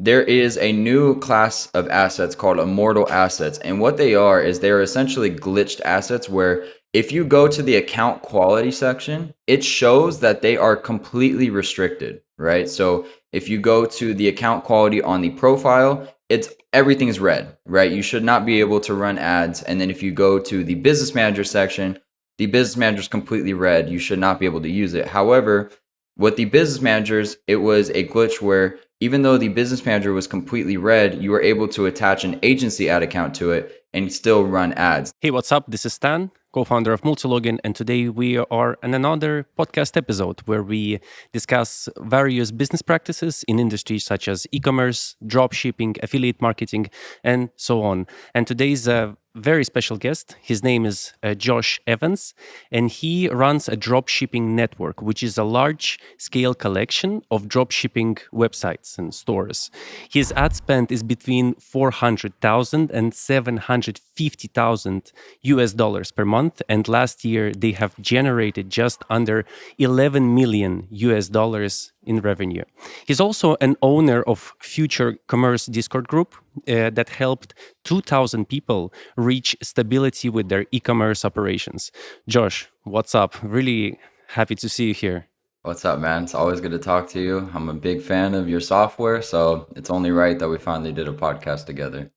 there is a new class of assets called immortal assets. And what they are is they're essentially glitched assets where if you go to the account quality section, it shows that they are completely restricted, right? So if you go to the account quality on the profile, it's everything's red, right? You should not be able to run ads. And then if you go to the business manager section, the business manager is completely red. You should not be able to use it. However, with the business managers, it was a glitch where even though the business manager was completely red, you were able to attach an agency ad account to it and still run ads. Hey, what's up? This is Stan, co-founder of Multilogin, and today we are in another podcast episode where we discuss various business practices in industries such as e-commerce, dropshipping, affiliate marketing, and so on. And today's a very special guest. His name is Josh Evans, and he runs a dropshipping network, which is a large-scale collection of dropshipping websites and stores. His ad spend is between 400,000 and 750,000 US dollars per month, and last year they have generated just under 11 million US dollars in revenue. He's also an owner of Future Commerce Discord group that helped 2,000 people reach stability with their e-commerce operations. Josh, what's up? Really happy to see you here. What's up, man? It's always good to talk to you. I'm a big fan of your software, so it's only right that we finally did a podcast together.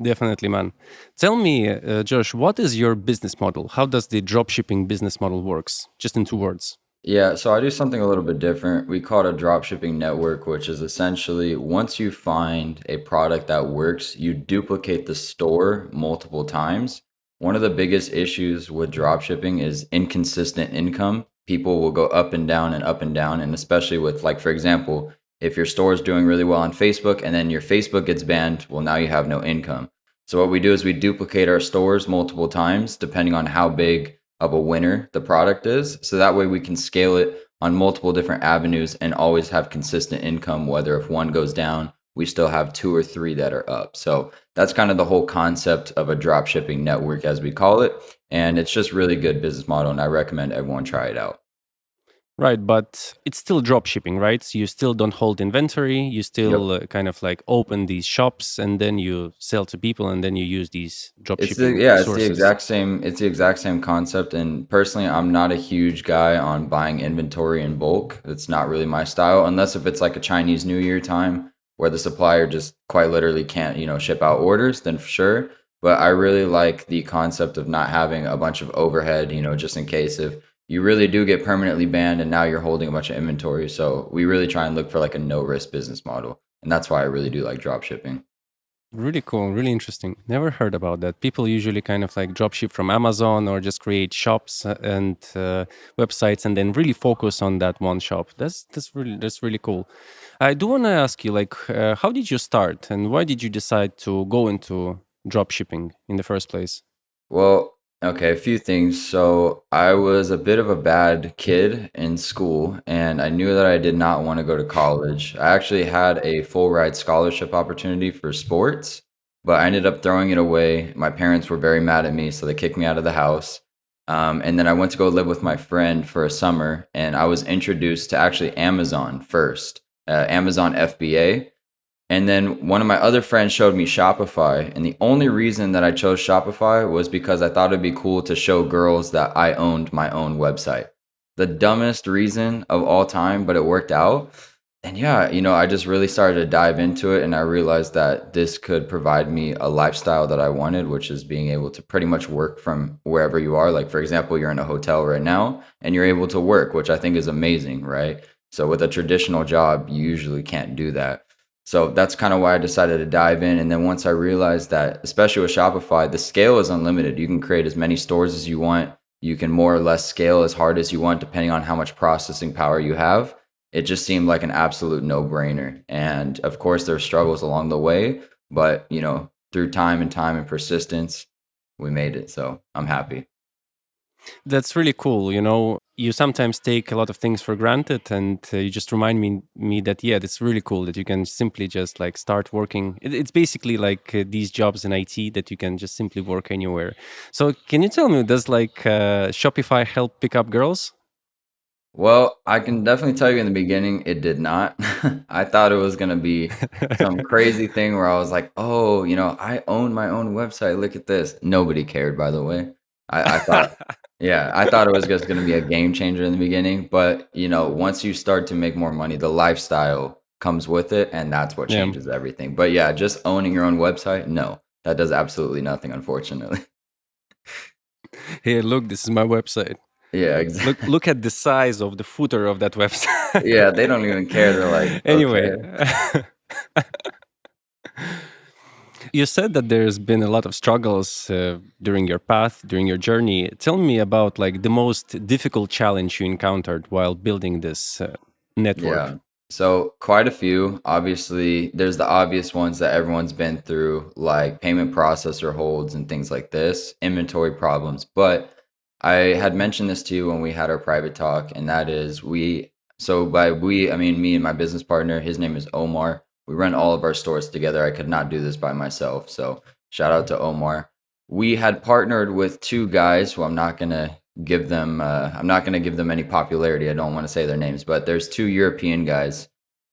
Definitely, man. Tell me, Josh, what is your business model? How does the dropshipping business model works? Just in 2 words. Yeah, so I do something a little bit different. We call it a dropshipping network, which is essentially once you find a product that works, you duplicate the store multiple times. One of the biggest issues with dropshipping is inconsistent income. People will go up and down and up and down. And especially with, like, for example, if your store is doing really well on Facebook and then your Facebook gets banned, well, now you have no income. So what we do is we duplicate our stores multiple times, depending on how big of a winner the product is. So that way we can scale it on multiple different avenues and always have consistent income, whether if one goes down, we still have two or three that are up. So that's kind of the whole concept of a drop shipping network, as we call it. And it's just really good business model. And I recommend everyone try it out. Right, but it's still drop shipping, right? So you still don't hold inventory. You still Yep. kind of like open these shops and then you sell to people and then you use these drop It's the shipping yeah, sources. it's the exact same concept. And personally, I'm not a huge guy on buying inventory in bulk. It's not really my style, unless if it's like a Chinese New Year time where the supplier just quite literally can't, ship out orders, then for sure. But I really like the concept of not having a bunch of overhead, just in case if you really do get permanently banned and now you're holding a bunch of inventory. So we really try and look for like a no risk business model. And that's why I really do like drop shipping. Really cool, really interesting. Never heard about that. People usually kind of like drop ship from Amazon or just create shops and websites and then really focus on that one shop. That's really cool. I do want to ask you, like, how did you start and why did you decide to go into drop shipping in the first place? Well, okay, a few things. So I was a bit of a bad kid in school, and I knew that I did not want to go to college. I actually had a full ride scholarship opportunity for sports, but I ended up throwing it away. My parents were very mad at me, so they kicked me out of the house. And then I went to go live with my friend for a summer, and I was introduced to actually Amazon first, Amazon FBA. And then one of my other friends showed me Shopify. And the only reason that I chose Shopify was because I thought it'd be cool to show girls that I owned my own website. The dumbest reason of all time, but it worked out. And yeah, I just really started to dive into it and I realized that this could provide me a lifestyle that I wanted, which is being able to pretty much work from wherever you are. Like, for example, you're in a hotel right now and you're able to work, which I think is amazing, right? So with a traditional job, you usually can't do that. So that's kind of why I decided to dive in. And then once I realized that, especially with Shopify, the scale is unlimited. You can create as many stores as you want. You can more or less scale as hard as you want, depending on how much processing power you have. It just seemed like an absolute no-brainer. And of course, there are struggles along the way, but through time and persistence, we made it. So I'm happy. That's really cool. You sometimes take a lot of things for granted, and you just remind me that yeah, that's really cool that you can simply just like start working. It's basically like these jobs in IT that you can just simply work anywhere. So, can you tell me, does like Shopify help pick up girls? Well, I can definitely tell you in the beginning, it did not. I thought it was gonna be some crazy thing where I was like, "Oh, I own my own website. Look at this." Nobody cared, by the way. I thought, yeah, I thought it was just gonna be a game changer in the beginning, but once you start to make more money, the lifestyle comes with it, and that's what Yeah. changes everything. But yeah, just owning your own website, no, that does absolutely nothing, unfortunately. Here, look, this is my website. Yeah, Look at the size of the footer of that website. yeah, they don't even care. They're like, Anyway, okay. you said that there's been a lot of struggles during your path, during your journey. Tell me about like the most difficult challenge you encountered while building this network. Yeah. So quite a few. Obviously, there's the obvious ones that everyone's been through, like payment processor holds and things like this, inventory problems. But I had mentioned this to you when we had our private talk, and that is so by we, I mean me and my business partner, his name is Omar. We run all of our stores together. I could not do this by myself. So shout out to Omar. We had partnered with two guys who I'm not going to give them any popularity. I don't want to say their names, but there's two European guys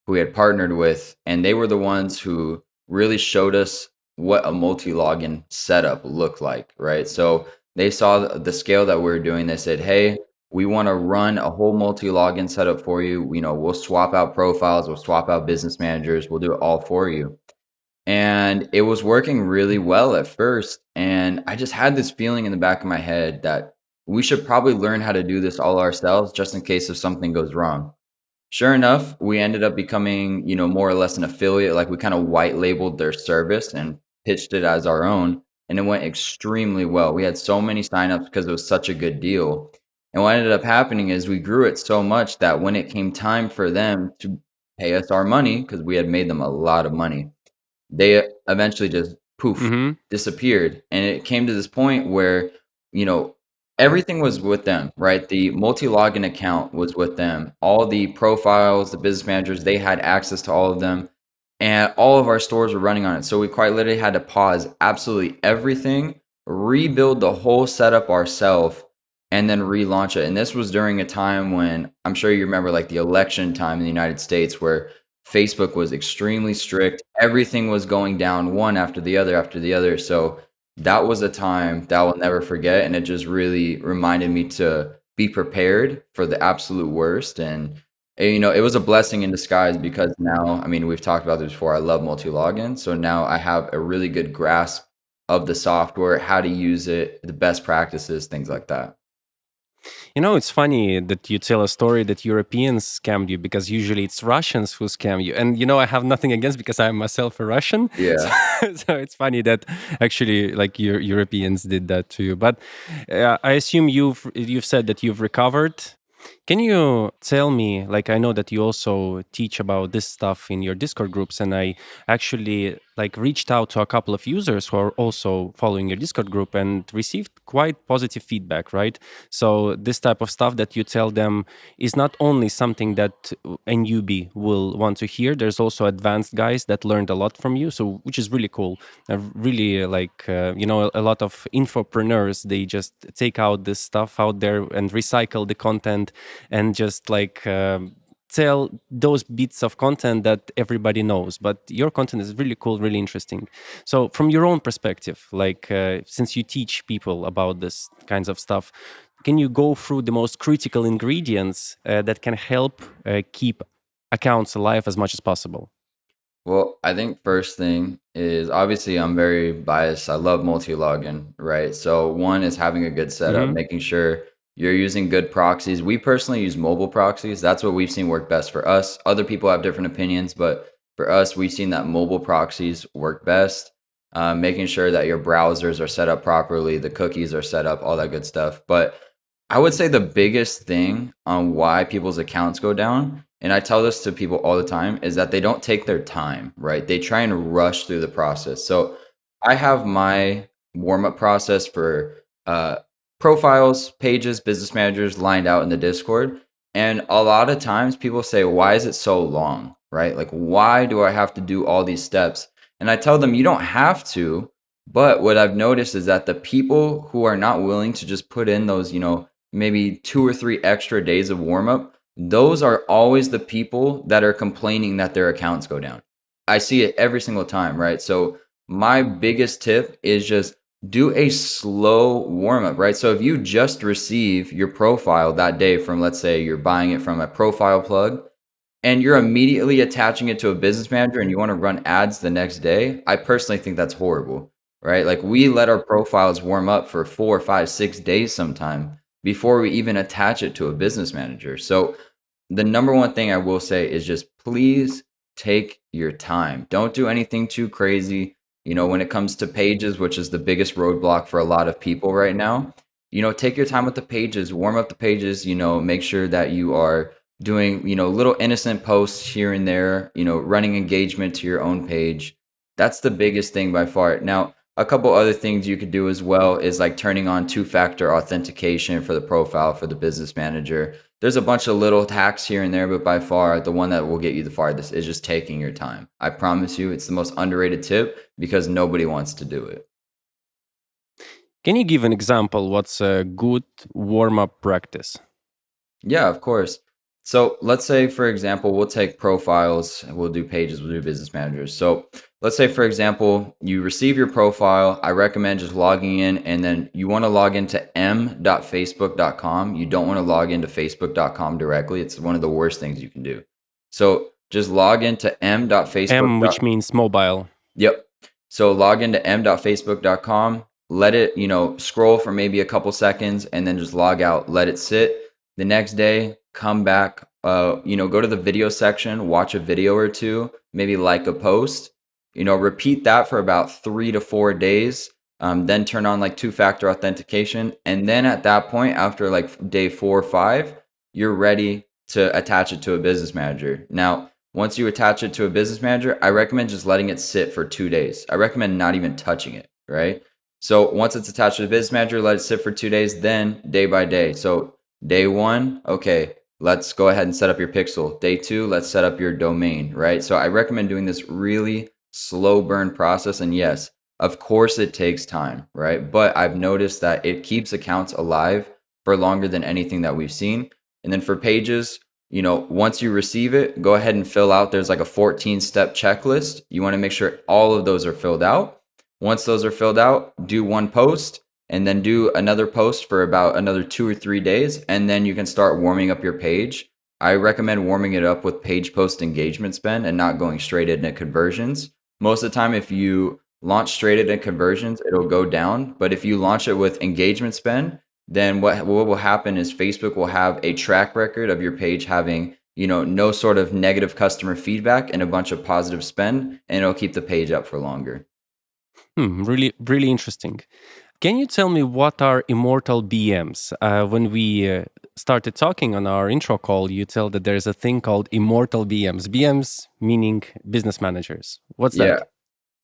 who we had partnered with, and they were the ones who really showed us what a multi-login setup looked like, right? So they saw the scale that we were doing. They said, "Hey, we want to run a whole multi-login setup for you. We'll swap out profiles, we'll swap out business managers, we'll do it all for you." And it was working really well at first, and I just had this feeling in the back of my head that we should probably learn how to do this all ourselves just in case if something goes wrong. Sure enough, we ended up becoming, more or less an affiliate. Like we kind of white labeled their service and pitched it as our own, and it went extremely well. We had so many signups because it was such a good deal. And what ended up happening is we grew it so much that when it came time for them to pay us our money, because we had made them a lot of money, they eventually just poof, Hmm. disappeared, and it came to this point where, you know, everything was with them, right? The multi-login account was with them. All the profiles, the business managers, they had access to all of them, and all of our stores were running on it. So we quite literally had to pause absolutely everything, rebuild the whole setup ourselves, and then relaunch it. And this was during a time when I'm sure you remember like the election time in the United States where Facebook was extremely strict. Everything was going down one after the other after the other. So that was a time that I'll never forget. And it just really reminded me to be prepared for the absolute worst. And it was a blessing in disguise because now, I mean, we've talked about this before. I love multi-login. So now I have a really good grasp of the software, how to use it, the best practices, things like that. It's funny that you tell a story that Europeans scammed you because usually it's Russians who scam you. And I have nothing against because I'm myself a Russian. So, Yeah. so it's funny that actually like Europeans did that to you. But I assume you've said that you've recovered. Can you tell me, like, I know that you also teach about this stuff in your Discord groups, and I actually like reached out to a couple of users who are also following your Discord group and received quite positive feedback, right? So this type of stuff that you tell them is not only something that a newbie will want to hear. There's also advanced guys that learned a lot from you, so which is really cool. Really like a lot of infopreneurs, they just take out this stuff out there and recycle the content and just like tell those bits of content that everybody knows. But your content is really cool, really interesting. So from your own perspective, like since you teach people about this kinds of stuff, can you go through the most critical ingredients that can help keep accounts alive as much as possible? Well, I think first thing is obviously I'm very biased. I love multi-login, right? So one is having a good setup, Hmm. making sure you're using good proxies. We personally use mobile proxies. That's what we've seen work best for us. Other people have different opinions, but for us, we've seen that mobile proxies work best. Making sure that your browsers are set up properly, the cookies are set up, all that good stuff. But I would say the biggest thing on why people's accounts go down, and I tell this to people all the time, is that they don't take their time, right? They try and rush through the process. So I have my warm up process for uh, profiles, pages, business managers lined out in the Discord. And a lot of times people say, why is it so long, right? Like, why do I have to do all these steps? And I tell them, you don't have to. But what I've noticed is that the people who are not willing to just put in those, maybe 2 or 3 extra days of warm up, those are always the people that are complaining that their accounts go down. I see it every single time, right? So my biggest tip is just do a slow warm up, right? So if you just receive your profile that day from, let's say you're buying it from a profile plug, and you're immediately attaching it to a business manager and you want to run ads the next day, I personally think that's horrible, right? Like we let our profiles warm up for 4, 5, 6 days sometime before we even attach it to a business manager. So the number one thing I will say is just please take your time. Don't do anything too crazy. When it comes to pages, which is the biggest roadblock for a lot of people right now, take your time with the pages, warm up the pages, make sure that you are doing, little innocent posts here and there, running engagement to your own page. That's the biggest thing by far. Now, a couple other things you could do as well is like turning on two-factor authentication for the profile for the business manager. There's a bunch of little hacks here and there, but by far the one that will get you the farthest is just taking your time. I promise you, it's the most underrated tip because nobody wants to do it. Can you give an example? What's a good warm up practice? Yeah, of course. So let's say, for example, we'll take profiles, we'll do pages, we'll do business managers. So let's say, for example, you receive your profile. I recommend just logging in, and then you want to log into m.facebook.com. You don't want to log into facebook.com directly. It's one of the worst things you can do. So just log into M, m.facebook.com. which means mobile. Yep. So log into m.facebook.com, let it, scroll for maybe a couple seconds and then just log out, let it sit. The next day, come back, go to the video section, watch a video or two, maybe like a post, repeat that for about 3 to 4 days. Then turn on like two-factor authentication. And then at that point, after like day 4 or 5, you're ready to attach it to a business manager. Now, once you attach it to a business manager, I recommend just letting it sit for 2 days. I recommend not even touching it, right? So once it's attached to the business manager, let it sit for 2 days, then day by day. So day one, okay, let's go ahead and set up your pixel. Day two, let's set up your domain, right? So I recommend doing this really slow burn process. And yes, of course it takes time, right? But I've noticed that it keeps accounts alive for longer than anything that we've seen. And then for pages, once you receive it, go ahead and fill out. There's like a 14-step checklist. You want to make sure all of those are filled out. Once those are filled out, do one post and then do another post for about another 2 or 3 days. And then you can start warming up your page. I recommend warming it up with page post engagement spend and not going straight into conversions. Most of the time, if you launch straight into conversions, it'll go down. But if you launch it with engagement spend, then what will happen is Facebook will have a track record of your page having, no sort of negative customer feedback and a bunch of positive spend, and it'll keep the page up for longer. Really, really interesting. Can you tell me what are Immortal BMs? When we started talking on our intro call, you tell that there's a thing called Immortal BMs. BMs meaning business managers. What's Yeah. that?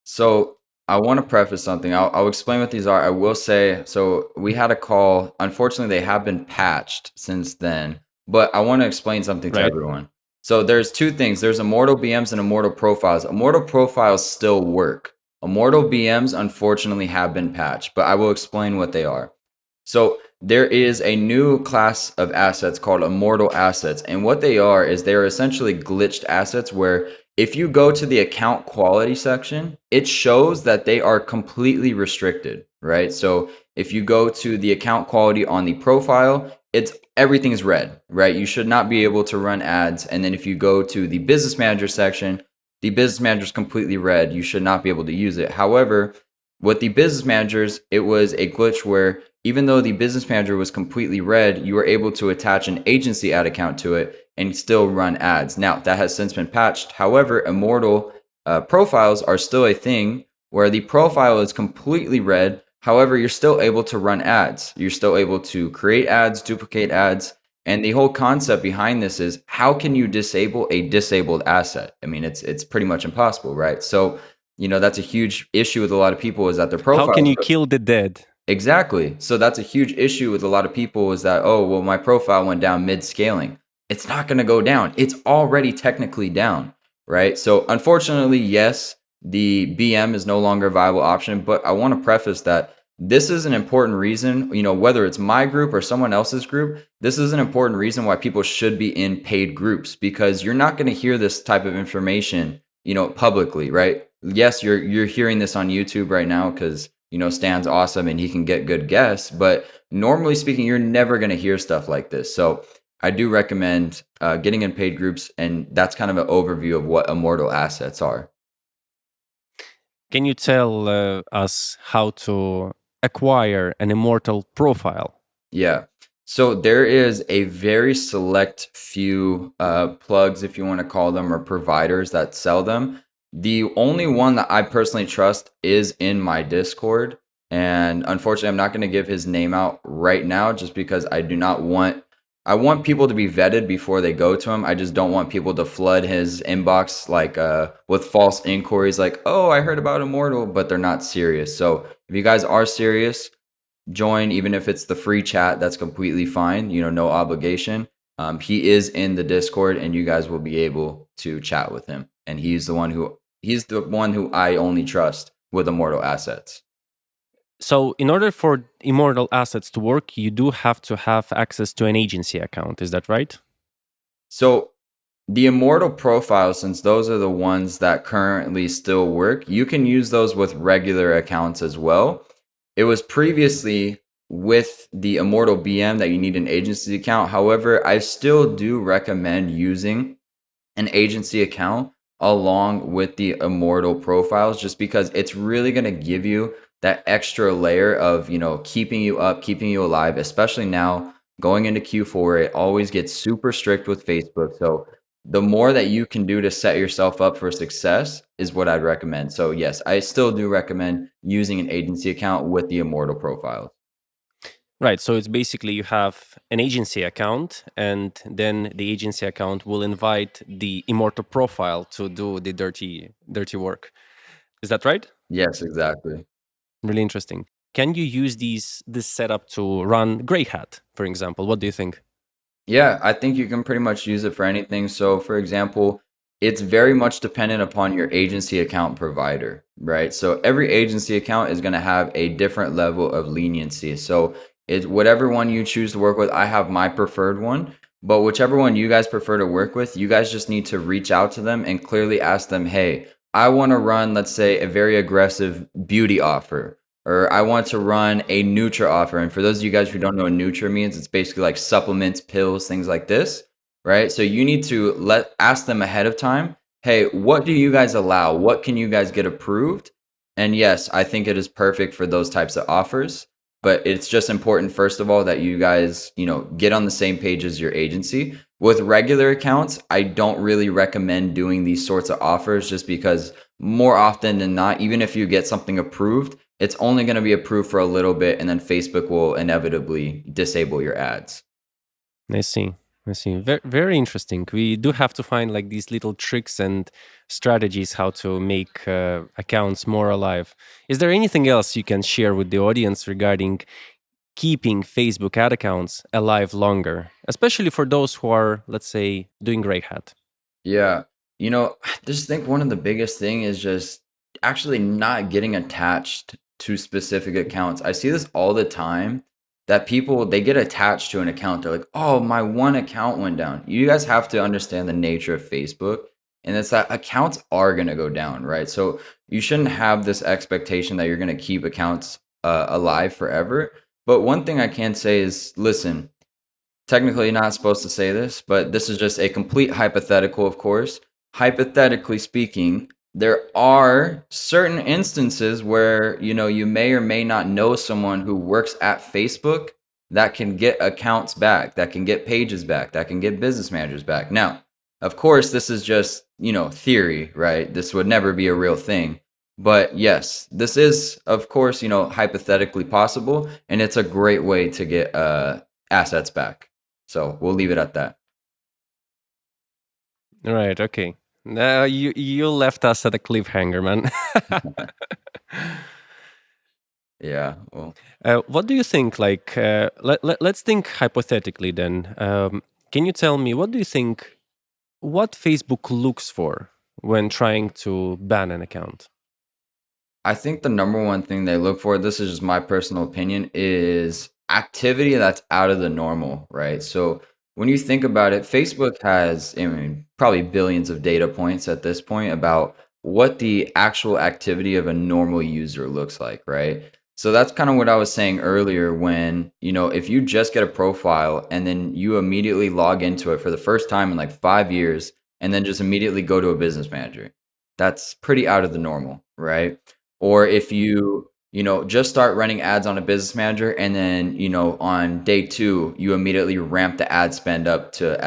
So I want to preface something. I'll explain what these are. I will say, so we had a call. Unfortunately, they have been patched since then, but I want to explain something to Right? everyone. So there's two things. There's Immortal BMs and Immortal Profiles. Immortal Profiles still work. Immortal BMs, unfortunately, have been patched, but I will explain what they are. So there is a new class of assets called immortal assets. And what they are is they're essentially glitched assets where if you go to the account quality section, it shows that they are completely restricted, right? So if you go to the account quality on the profile, it's everything is red, right? You should not be able to run ads. And then if you go to the business manager section, the business manager is completely red. You should not be able to use it. However, with the business managers, it was a glitch where even though the business manager was completely red, you were able to attach an agency ad account to it and still run ads. Now, that has since been patched. However, Immortal profiles are still a thing where the profile is completely red. However, you're still able to run ads. You're still able to create ads, duplicate ads. And the whole concept behind this is how can you disable a disabled asset? I mean, it's pretty much impossible, right? So, that's a huge issue with a lot of people is that their How can profiles. you kill the dead? Exactly. So that's a huge issue with a lot of people is that, oh, well, my profile went down mid scaling. It's not going to go down. It's already technically down, right? So unfortunately, yes, the BM is no longer a viable option, but I want to preface that this is an important reason, whether it's my group or someone else's group, this is an important reason why people should be in paid groups because you're not going to hear this type of information, publicly, right? Yes, you're hearing this on YouTube right now because, Stan's awesome and he can get good guests, but normally speaking, you're never going to hear stuff like this. So I do recommend getting in paid groups, and that's kind of an overview of what Immortal assets are. Can you tell us how to acquire an immortal profile? Yeah. So there is a very select few plugs, if you want to call them, or providers that sell them. The only one that I personally trust is in my Discord. And unfortunately, I'm not going to give his name out right now just because I want people to be vetted before they go to him. I just don't want people to flood his inbox like with false inquiries like, "Oh, I heard about Immortal," but they're not serious. So, if you guys are serious, join, even if it's the free chat. That's completely fine, no obligation. He is in the Discord and you guys will be able to chat with him, and he's the one who I only trust with Immortal assets. So, in order for immortal assets to work, you do have to have access to an agency account. Is that right? So the Immortal profiles, since those are the ones that currently still work, you can use those with regular accounts as well. It was previously with the Immortal BM that you need an agency account. However, I still do recommend using an agency account along with the Immortal profiles just because it's really going to give you that extra layer of, keeping you up, keeping you alive, especially now going into Q4. It always gets super strict with Facebook. So the more that you can do to set yourself up for success is what I'd recommend. So yes, I still do recommend using an agency account with the Immortal profiles. Right. So it's basically you have an agency account, and then the agency account will invite the immortal profile to do the dirty work. Is that right? Yes, exactly. Really interesting. Can you use this setup to run Grey Hat, for example? What do you think? Yeah, I think you can pretty much use it for anything. So, for example, it's very much dependent upon your agency account provider, right? So, every agency account is going to have a different level of leniency. So, it's whatever one you choose to work with. I have my preferred one, but whichever one you guys prefer to work with, you guys just need to reach out to them and clearly ask them, hey, I want to run, let's say, a very aggressive beauty offer, or I want to run a Nutra offer. And for those of you guys who don't know what Nutra means, it's basically like supplements, pills, things like this, right? So you need to ask them ahead of time, hey, what do you guys allow? What can you guys get approved? And yes, I think it is perfect for those types of offers. But it's just important, first of all, that you guys, get on the same page as your agency. With regular accounts, I don't really recommend doing these sorts of offers just because more often than not, even if you get something approved, it's only going to be approved for a little bit, and then Facebook will inevitably disable your ads. I see. I see. Very, very interesting. We do have to find like these little tricks and strategies how to make accounts more alive. Is there anything else you can share with the audience regarding keeping Facebook ad accounts alive longer, especially for those who are, let's say, doing Grey Hat? Yeah. I just think one of the biggest thing is just actually not getting attached to specific accounts. I see this all the time that people they get attached to an account. They're like, "Oh, my one account went down." You guys have to understand the nature of Facebook, and it's that accounts are going to go down, right? So you shouldn't have this expectation that you're going to keep accounts alive forever. But one thing I can say is, listen, technically not supposed to say this, but this is just a complete hypothetical, of course. Hypothetically speaking, there are certain instances where, you may or may not know someone who works at Facebook that can get accounts back, that can get pages back, that can get business managers back. Now, of course, this is just, theory, right? This would never be a real thing. But yes, this is, of course, hypothetically possible, and it's a great way to get assets back. So we'll leave it at that. Right. Okay. Now you left us at a cliffhanger, man. Yeah. Well, What do you think? Like, let's think hypothetically. Then, can you tell me what do you think? What Facebook looks for when trying to ban an account? I think the number one thing they look for, this is just my personal opinion, is activity that's out of the normal, right? So when you think about it, Facebook has, I mean, probably billions of data points at this point about what the actual activity of a normal user looks like, right? So that's kind of what I was saying earlier when, if you just get a profile and then you immediately log into it for the first time in like 5 years and then just immediately go to a business manager, that's pretty out of the normal, right? Or if you just start running ads on a business manager and then, on day 2, you immediately ramp the ad spend up to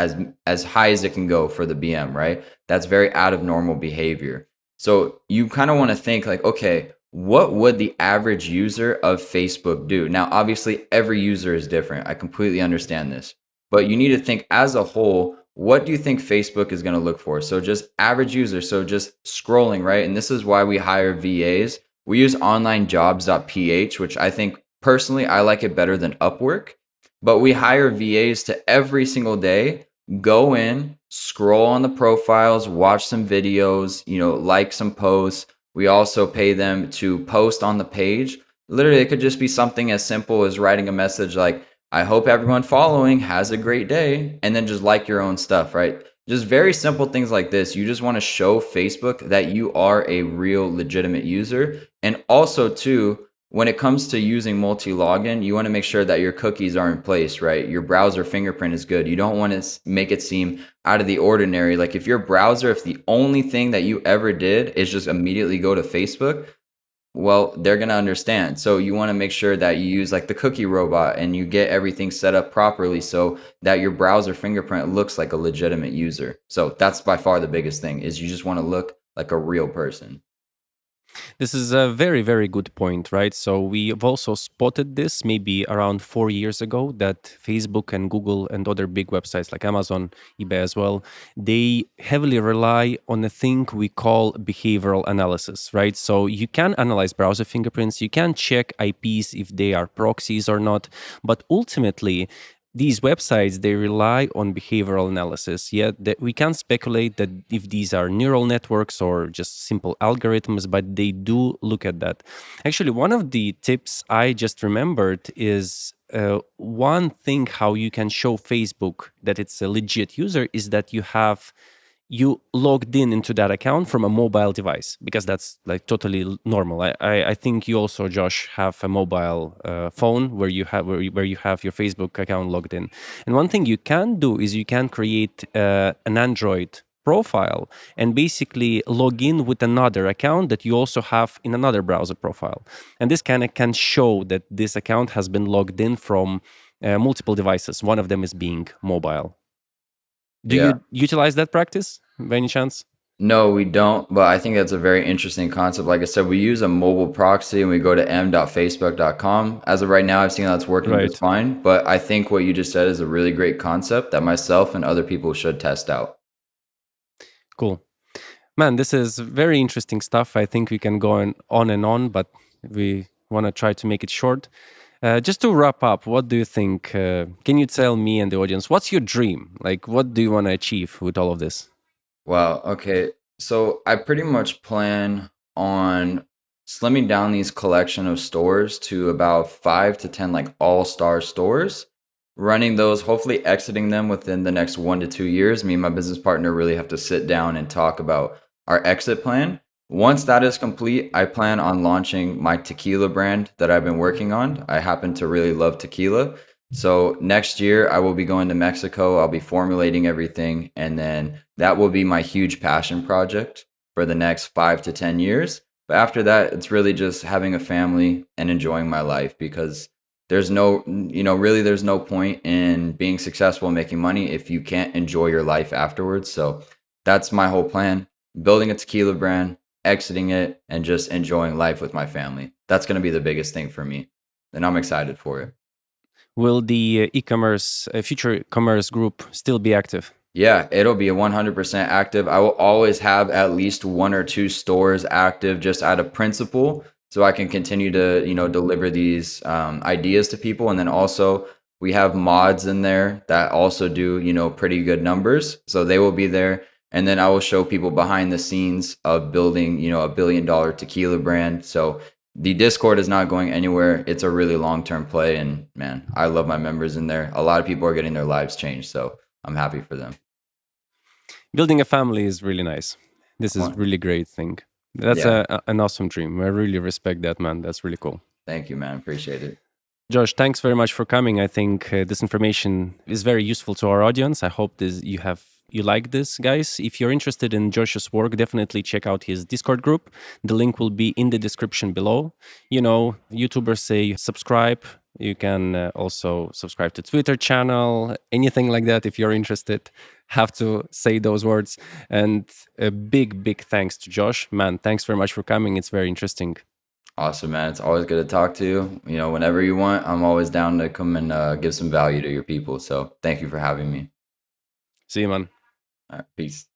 as high as it can go for the BM, right? That's very out of normal behavior. So you kind of want to think like, okay, what would the average user of Facebook do? Now, obviously, every user is different. I completely understand this. But you need to think as a whole, what do you think Facebook is going to look for? So just average user, so just scrolling, right? And this is why we hire VAs. We use onlinejobs.ph, which I think personally I like it better than Upwork. But we hire VAs to every single day go in, scroll on the profiles, watch some videos, like some posts. We also pay them to post on the page. Literally, it could just be something as simple as writing a message like, I hope everyone following has a great day, and then just like your own stuff, right? Just very simple things like this. You just want to show Facebook that you are a real legitimate user. And also, too, when it comes to using multi-login, you want to make sure that your cookies are in place, right? Your browser fingerprint is good. You don't want to make it seem out of the ordinary. Like if your browser, if the only thing that you ever did is just immediately go to Facebook, well, they're going to understand. So you want to make sure that you use like the cookie robot and you get everything set up properly so that your browser fingerprint looks like a legitimate user. So that's by far the biggest thing is you just want to look like a real person. This is a very, very good point, right? So we've also spotted this maybe around 4 years ago that Facebook and Google and other big websites like Amazon, eBay as well, they heavily rely on a thing we call behavioral analysis, right? So you can analyze browser fingerprints, you can check IPs if they are proxies or not, but ultimately these websites, they rely on behavioral analysis, yet that we can speculate that if these are neural networks or just simple algorithms, but they do look at that. Actually, one of the tips I just remembered is one thing how you can show Facebook that it's a legit user is that you logged in into that account from a mobile device, because that's like totally normal. I think you also, Josh, have a mobile phone where you have your Facebook account logged in. And one thing you can do is you can create an Android profile and basically log in with another account that you also have in another browser profile. And this kind of can show that this account has been logged in from multiple devices. One of them is being mobile. Do Yeah. you utilize that practice by any chance? No, we don't, but I think that's a very interesting concept. Like I said, we use a mobile proxy and we go to m.facebook.com. As of right now, I've seen that's working just Right. fine, but I think what you just said is a really great concept that myself and other people should test out. Cool. Man, this is very interesting stuff. I think we can go on and on, but we want to try to make it short. Just to wrap up, what do you think? Can you tell me and the audience what's your dream? Like, what do you want to achieve with all of this? Wow. Okay. So I pretty much plan on slimming down these collection of stores to about 5 to 10 like all-star stores, running those, hopefully exiting them within the next 1 to 2 years. Me and my business partner really have to sit down and talk about our exit plan. Once that is complete, I plan on launching my tequila brand that I've been working on. I happen to really love tequila. So next year I will be going to Mexico. I'll be formulating everything, and then that will be my huge passion project for the next 5 to 10 years. But after that, it's really just having a family and enjoying my life because really there's no point in being successful and making money if you can't enjoy your life afterwards. So that's my whole plan, building a tequila brand, exiting it, and just enjoying life with my family. That's going to be the biggest thing for me. And I'm excited for it. Will the e-commerce, future commerce group still be active? Yeah, it'll be 100% active. I will always have at least 1 or 2 stores active just out of principle so I can continue to, deliver these ideas to people. And then also we have mods in there that also do, pretty good numbers. So they will be there. and then I will show people behind the scenes of building, $1 billion tequila brand. So the Discord is not going anywhere. It's a really long-term play, and man, I love my members in there. A lot of people are getting their lives changed, so I'm happy for them. Building a family is really nice. This is Well, really great thing. That's yeah, an awesome dream. I really respect that, man. That's really cool. thank you, man. Appreciate it. Josh, thanks very much for coming. I think this information is very useful to our audience. I hope you like this, guys. If you're interested in Josh's work, definitely check out his Discord group. The link will be in the description below. YouTubers say subscribe. You can also subscribe to Twitter channel, anything like that. If you're interested, have to say those words. And a big, big thanks to Josh. Man, thanks very much for coming. It's very interesting. Awesome, man. It's always good to talk to you. Whenever you want, I'm always down to come and give some value to your people. So thank you for having me. See you, man. All right, peace.